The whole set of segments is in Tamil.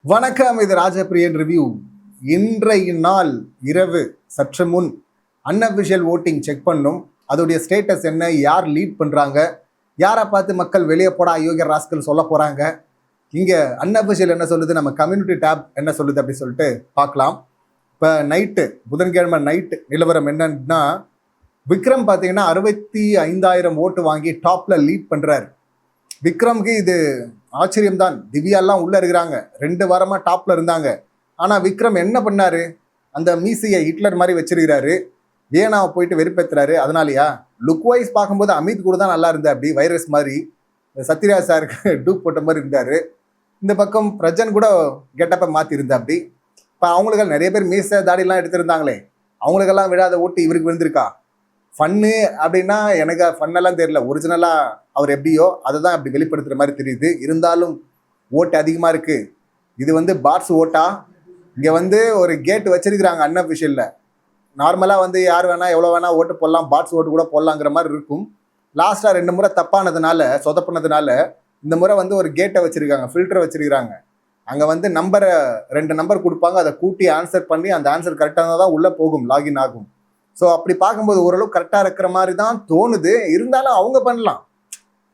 வணக்கம், இது ராஜபிரியன் ரிவ்யூ. இன்றைய நாள் இரவு சற்று முன் அன்அஃபிஷியல் ஓட்டிங் செக் பண்ணும். அதோடைய ஸ்டேட்டஸ் என்ன, யார் லீட் பண்ணுறாங்க, யாரை பார்த்து மக்கள் வெளியே போடா அயோக்கிய ராஸ்கல் சொல்ல போகிறாங்க, இங்கே அன்அஃபிஷியல் என்ன சொல்லுது, நம்ம கம்யூனிட்டி டேப் என்ன சொல்லுது அப்படின்னு சொல்லிட்டு பார்க்கலாம். இப்போ நைட்டு புதன்கிழமை நைட்டு நிலவரம் என்னன்னா, விக்ரம் பார்த்தீங்கன்னா 65,000 ஓட்டு வாங்கி டாப்பில் லீட் பண்ணுறாரு. விக்ரம்க்கு இது ஆச்சரியம்தான். திவ்யாலாம் உள்ளே இருக்கிறாங்க, 2 வாரமாக டாப்பில் இருந்தாங்க. ஆனால் விக்ரம் என்ன பண்ணாரு, அந்த மீசையை ஹிட்லர் மாதிரி வச்சிருக்கிறாரு, வியனாவை போயிட்டு வெறுப்பேற்றுறாரு. அதனாலயா லுக் வைஸ் பார்க்கும்போது அமித் கூட தான் நல்லா இருந்தார், அப்படி வைரஸ் மாதிரி சத்யராஜ் சாருக்கு டூப் போட்ட மாதிரி இருந்தார். இந்த பக்கம் பிரஜன் கூட கெட்டப்பை மாற்றிருந்தா அப்படி. இப்போ அவங்களுக்கு நிறைய பேர் மீசை தாடிலாம் எடுத்திருந்தாங்களே, அவங்களுக்கெல்லாம் விடாத ஓட்டு இவருக்கு விழுந்திருக்கா. ஃபன்னு அப்படின்னா எனக்கு ஃபன்னெல்லாம் தெரியல. ஒரிஜினலாக அவர் எப்படியோ அதை தான் அப்படி வெளிப்படுத்துகிற மாதிரி தெரியுது. இருந்தாலும் ஓட்டு அதிகமாக இருக்குது. இது பாட்ஸ் ஓட்டா. இங்கே ஒரு கேட் வச்சிருக்கிறாங்க அன்அஃபிஷியலில். நார்மலாக யார் வேணால் எவ்வளோ வேணால் ஓட்டு போடலாம், பாட்ஸ் ஓட்டு கூட போடலாங்கிற மாதிரி இருக்கும். லாஸ்ட்டாக 2 முறை தப்பானதுனால, சொதப்பினதுனால இந்த முறை ஒரு கேட்டை வச்சுருக்காங்க, ஃபில்டரை வச்சுருக்கிறாங்க. அங்கே நம்பரை 2 நம்பர் கொடுப்பாங்க, அதை கூட்டி ஆன்சர் பண்ணி அந்த ஆன்சர் கரெக்டாக தான் உள்ளே போகும், லாகின் ஆகும். ஸோ அப்படி பார்க்கும்போது ஓரளவு கரெக்டாக இருக்கிற மாதிரி தான் தோணுது. இருந்தாலும் அவங்க பண்ணலாம்.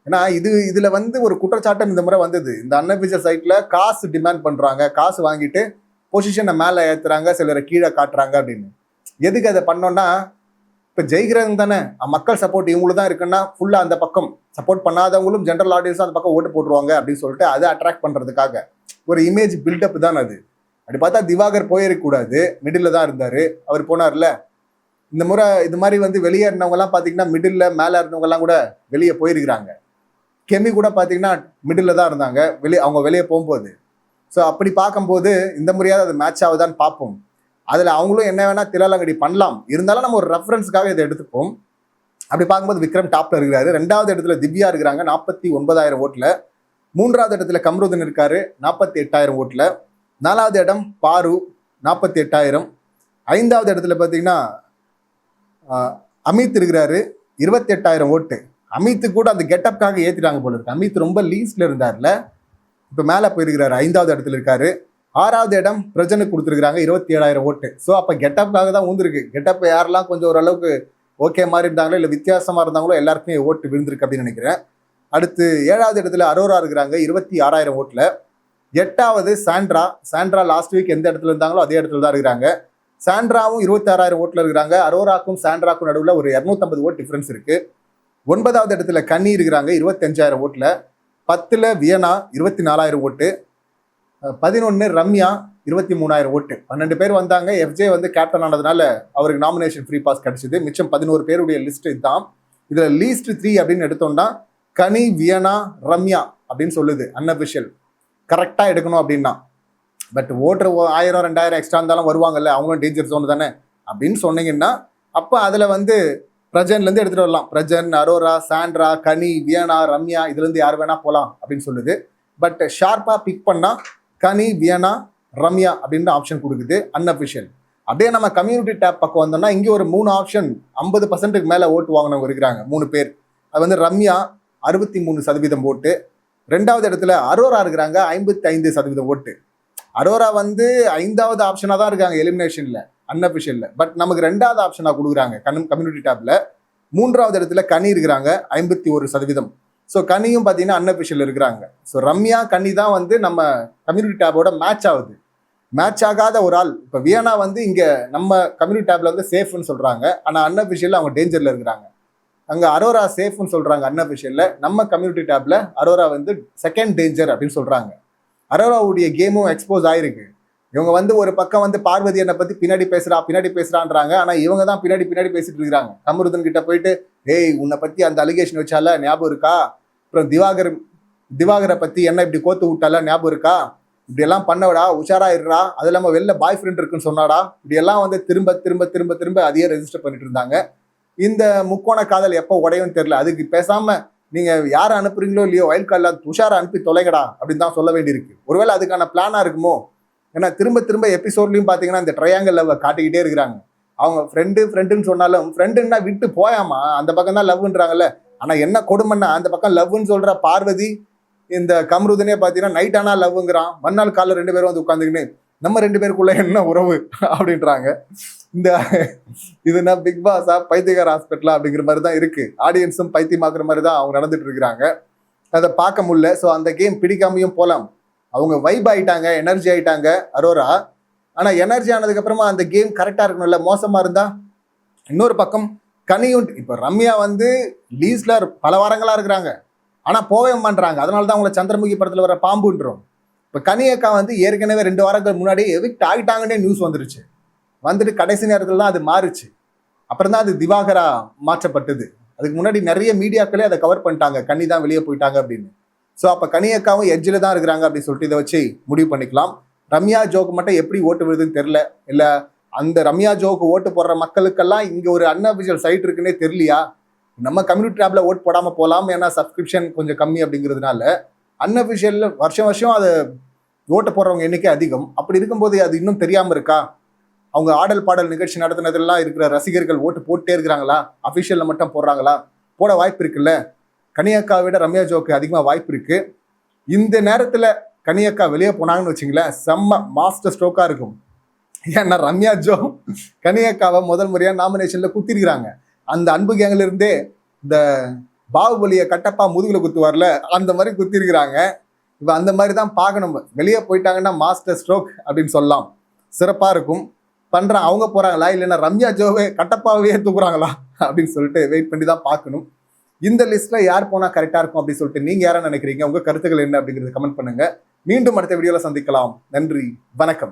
ஏன்னா இதில் ஒரு குற்றச்சாட்டம் இந்த முறை வந்தது. இந்த அன்அஃபிஷியல் சைட்டில் காசு டிமாண்ட் பண்ணுறாங்க, காசு வாங்கிட்டு பொசிஷனை மேலே ஏற்றுறாங்க, சிலரை கீழே காட்டுறாங்க அப்படின்னு. எதுக்கு அதை பண்ணோன்னா, இப்போ ஜெயிக்கிறவங்க தானே, மக்கள் சப்போர்ட் இவங்களுக்கு தான் இருக்குன்னா ஃபுல்லாக அந்த பக்கம் சப்போர்ட் பண்ணாதவங்களும் ஜென்ரல் ஆடியன்ஸும் அந்த பக்கம் ஓட்டு போட்டுருவாங்க அப்படின்னு சொல்லிட்டு அதை அட்ராக்ட் பண்ணுறதுக்காக ஒரு இமேஜ் பில்டப் தான் அது. அப்படி பார்த்தா திவாகர் போயிருக்கக்கூடாது, மிடில் தான் இருந்தார். அவர் போனார்ல. இந்த முறை இது மாதிரி வெளியேறினவங்கலாம் பார்த்தீங்கன்னா மிடில் மேலே இருந்தவங்கலாம் கூட வெளியே போயிருக்கிறாங்க. கெமி கூட பார்த்தீங்கன்னா மிடில் தான் இருந்தாங்க, அவங்க வெளியே போகும்போது. ஸோ அப்படி பார்க்கும்போது இந்த முறையாவது அது மேட்ச் ஆகுதான்னு பார்ப்போம். அதில் அவங்களும் என்ன வேணால் தில்லாலங்கடி பண்ணலாம். இருந்தாலும் நம்ம ஒரு ரெஃபரன்ஸுக்காக இதை எடுத்துப்போம். அப்படி பார்க்கும்போது விக்ரம் டாப்பில் இருக்கிறாரு. 2வது இடத்துல திவ்யா இருக்கிறாங்க 49,000 ஓட்டில். 3வது இடத்துல கம்ருதன் இருக்காரு 48,000 ஓட்டில். 4வது இடம் பாரு 48,000. 5வது இடத்துல பார்த்தீங்கன்னா அமித் இருக்கிறாரு 28,000 ஓட்டு. அமித்து கூட அந்த கெட்டப்காக ஏற்றிட்டாங்க போல இருக்கு. அமித் ரொம்ப லீஸ்ட்ல இருந்தார்ல, இப்போ மேலே போயிருக்கிறாரு, 5வது இடத்துல இருக்காரு. 6வது இடம் பிரஜனுக்கு கொடுத்துருக்காங்க 27,000 ஓட்டு. ஸோ அப்போ கெட்டப்காக தான் ஊந்திருக்கு. கெட்டப் யாரெல்லாம் கொஞ்சம் ஓரளவுக்கு ஓகே மாதிரி இருந்தாங்களோ, இல்லை வித்தியாசமாக இருந்தாங்களோ எல்லாருக்குமே ஓட்டு விழுந்திருக்கு அப்படின்னு நினைக்கிறேன். அடுத்து 7வது இடத்துல அரோரா இருக்கிறாங்க 26,000 ஓட்டில். 8வது சாண்ட்ரா லாஸ்ட் வீக் எந்த இடத்துல இருந்தாங்களோ அதே இடத்துல தான் இருக்கிறாங்க. சாண்ட்ராவும் 26,000 ஓட்டில் இருக்கிறாங்க. அரோராக்கும் சாண்ட்ராக்கும் நடுவில் ஒரு 250 ஓட் டிஃப்ரென்ஸ் இருக்குது. 9வது இடத்துல கன்னி இருக்கிறாங்க 25,000 ஓட்டில். 10ல் வியனா 24,000 ஓட்டு. 11 ரம்யா 23,000 ஓட்டு. 12 பேர் வந்தாங்க. எஃப்ஜே கேப்டன் ஆனதுனால அவருக்கு நாமினேஷன் ஃப்ரீ பாஸ் கிடச்சிது. மிச்சம் 11 பேருடைய லிஸ்ட் இதுதான். இதில் லீஸ்ட் 3 அப்படின்னு எடுத்தோம்னா கனி, வியனா, ரம்யா அப்படின்னு சொல்லுது அன்அஃபிஷியல். கரெக்டாக எடுக்கணும் அப்படின்னா. பட் ஓட்டர் 1000 2000 எக்ஸ்ட்ரா இருந்தாலும் வருவாங்கல்ல, அவங்களும் டேஞ்சர் ஜோன் தானே அப்படின்னு சொன்னீங்கன்னா, அப்போ அதில் பிரஜன்லேருந்து எடுத்துகிட்டு வரலாம். பிரஜன், அரோரா, சாண்ட்ரா, கனி, வியனா, ரம்யா, இதுலேருந்து யார் வேணால் போகலாம் அப்படின்னு சொல்லுது. பட் ஷார்ப்பாக பிக் பண்ணால் கனி, வியனா, ரம்யா அப்படின்னு ஆப்ஷன் கொடுக்குது அன்அஃபிஷியல். அப்படியே நம்ம கம்யூனிட்டி டேப் பக்கம் வந்தோம்னா இங்கே ஒரு 3 ஆப்ஷன் 50%க்கு மேலே ஓட்டு வாங்கினவங்க இருக்கிறாங்க, 3 பேர். அது ரம்யா 63% ஓட்டு. 2வது இடத்துல அரோரா இருக்கிறாங்க 55% ஓட்டு. அரோரா 5வது ஆப்ஷனாக தான் இருக்காங்க எலிமினேஷனில், அன்அஃபிஷியலில். பட் நமக்கு 2வது ஆப்ஷனாக கொடுக்குறாங்க கம்யூனிட்டி டேப்பில். 3வது இடத்துல கனி இருக்கிறாங்க 51%. ஸோ கனியும் பார்த்தீங்கன்னா அன்அஃபிஷியல் இருக்கிறாங்க. ஸோ ரம்யா, கனி தான் நம்ம கம்யூனிட்டி டேப்போட மேட்ச் ஆகுது. மேட்ச் ஆகாத ஒரு ஆள் இப்போ வியனா இங்கே நம்ம கம்யூனிட்டி டேப்பில் சேஃப்னு சொல்கிறாங்க. ஆனால் அன்அஃபிஷியலில் அவங்க டேஞ்சரில் இருக்கிறாங்க. அங்கே அரோரா சேஃப்னு சொல்கிறாங்க அன்அஃபிஷியலில். நம்ம கம்யூனிட்டி டேப்பில் அரோரா செகண்ட் டேஞ்சர் அப்படின்னு சொல்கிறாங்க. அரோராவுடைய கேமும் எக்ஸ்போஸ் ஆயிருக்கு. இவங்க ஒரு பக்கம் பார்வதி என்னை பற்றி பின்னாடி பேசுகிறான்றாங்க. ஆனால் இவங்க தான் பின்னாடி பேசிட்டு இருக்கிறாங்க. கமருதன் கிட்ட போயிட்டு, ஏய் உன்னை பற்றி அந்த அலிகேஷன் வச்சால ஞாபகம் இருக்கா, அப்புறம் திவாகரை பற்றி என்ன இப்படி கோத்து விட்டால ஞாபகம் இருக்கா, இப்படியெல்லாம் பண்ணவிடா, உஷாரா இருடா, அது இல்லாமல் வெளில பாய் ஃப்ரெண்ட் இருக்குன்னு சொன்னாடா, இப்படியெல்லாம் திரும்ப திரும்ப திரும்ப திரும்ப அதையே ரெஜிஸ்டர் பண்ணிட்டு இருந்தாங்க. இந்த முக்கோண காதல் எப்போ உடையும் தெரியல. அதுக்கு பேசாமல் நீங்கள் யாரை அனுப்புறீங்களோ இல்லையோ வைல்ட் கார்டில் துஷாரை அனுப்பி தொலைங்கடா அப்படின்னு தான் சொல்ல வேண்டியிருக்கு. ஒருவேளை அதுக்கான பிளானாக இருக்குமோ? ஏன்னா திரும்ப திரும்ப எபிசோட்லையும் பார்த்தீங்கன்னா இந்த ட்ரையாங்கல் லவ் காட்டிக்கிட்டே இருக்கிறாங்க. அவங்க ஃப்ரெண்டுன்னு சொன்னாலும் ஃப்ரெண்டுன்னா விட்டு போயாமா, அந்த பக்கம் தான் லவ்ன்றாங்கல்ல. ஆனால் என்ன கொடுமைன்னா அந்த பக்கம் லவ்னு சொல்கிற பார்வதி இந்த கம்ருதனே பார்த்தீங்கன்னா நைட் ஆனால் லவ்ங்கிறான், மறுநாள் காலைல 2 பேரும் வந்து உட்காந்துக்கின்னு நம்ம 2 பேருக்குள்ள என்ன உறவு அப்படின்றாங்க. இந்த இதுனா பிக் பாஸா பைத்தியகார ஹாஸ்பிட்டலா அப்படிங்கிற மாதிரி தான் இருக்கு. ஆடியன்ஸும் பைத்தியமாக்குற மாதிரி தான் அவங்க நடந்துட்டு இருக்கிறாங்க. அதை பார்க்க முடியல. ஸோ அந்த கேம் பிடிக்காமையும் போலாம். அவங்க வைப் ஆயிட்டாங்க, எனர்ஜி ஆயிட்டாங்க அரோரா. ஆனா எனர்ஜி ஆனதுக்கு அப்புறமா அந்த கேம் கரெக்டா இருக்கணும்ல. மோசமா இருந்தா இன்னொரு பக்கம் கனியும் இப்ப ரம்யா வந்து லீஸ்ல பல வாரங்களா இருக்கிறாங்க, ஆனா போவே மாட்டாங்க. அதனால தான் அவங்கள சந்திரமுகி படத்துல வர பாம்புன்றோம். இப்ப கனியக்கா வந்து ஏற்கனவே 2 வாரங்கள் முன்னாடி எவிக்ட் ஆகிட்டாங்கன்னே நியூஸ் வந்துருச்சு. வந்துட்டு கடைசி நேரத்துல தான் அது மாறுச்சு. அப்புறம் தான் அது திவாகரா மாற்றப்பட்டது. அதுக்கு முன்னாடி நிறைய மீடியாக்களே அதை கவர் பண்ணிட்டாங்க, கனி தான் வெளியே போயிட்டாங்க அப்படின்னு. ஸோ அப்போ கனியக்காவும் எட்ஜில் தான் இருக்கிறாங்க அப்படின்னு சொல்லிட்டு இதை வச்சு முடிவு பண்ணிக்கலாம். ரம்யா ஜோக்கு மட்டும் எப்படி ஓட்டு விடுதுன்னு தெரில, இல்லை அந்த ரம்யா ஜோக்கு ஓட்டு போடுற மக்களுக்கெல்லாம் இங்கே ஒரு அன்அஃபிஷியல் சைட் இருக்குன்னே தெரியலையா? நம்ம கம்யூனிட்டி டேப்ல ஓட்டு போடாமல் போகலாம், ஏன்னா சப்ஸ்கிரிப்ஷன் கொஞ்சம் கம்மி அப்படிங்கிறதுனால. அன்அஃபிஷியல் வருஷம் வருஷம் அதை ஓட்டு போடுறவங்க எண்ணிக்கை அதிகம். அப்படி இருக்கும்போது அது இன்னும் தெரியாமல் இருக்கா? அவங்க ஆடல் பாடல் நிகழ்ச்சி நடத்தினதெல்லாம் இருக்கிற ரசிகர்கள் ஓட்டு போட்டே இருக்கிறாங்களா? அஃபிஷியலில் மட்டும் போடுறாங்களா? போட வாய்ப்பு இருக்குல்ல. கனியக்காவை விட ரம்யா ஜோக்கு அதிகமாக வாய்ப்பு இருக்கு. இந்த நேரத்தில் கனியக்கா வெளியே போனாங்கன்னு வச்சுங்களேன், செம்ம மாஸ்டர் ஸ்ட்ரோக்காக இருக்கும். ஏன்னா ரம்யா ஜோ கனியக்காவை முதல் முறையாக நாமினேஷனில் குத்திருக்கிறாங்க. அந்த அன்பு கேங்கில் இருந்தே இந்த பாகுபலியை கட்டப்பா முதுகுல குத்துவார்ல, அந்த மாதிரி குத்திருக்கிறாங்க. இப்போ அந்த மாதிரி தான் பார்க்கணும். வெளியே போயிட்டாங்கன்னா மாஸ்டர் ஸ்ட்ரோக் அப்படின்னு சொல்லலாம். சிறப்பாக இருக்கும். பண்ணுறான் அவங்க போகிறாங்களா, இல்லைன்னா ரம்யா ஜோவே கட்டப்பாவே தூக்குறாங்களா அப்படின்னு சொல்லிட்டு வெயிட் பண்ணி தான் பார்க்கணும். இந்த லிஸ்ட்ல யார் போனா கரெக்டா இருக்கும் அப்படின்னு சொல்லிட்டு நீங்க யாரா நினைக்கிறீங்க? உங்க கருத்துக்கள் என்ன அப்படிங்கறத கமெண்ட் பண்ணுங்க. மீண்டும் அடுத்த வீடியோல சந்திக்கலாம். நன்றி, வணக்கம்.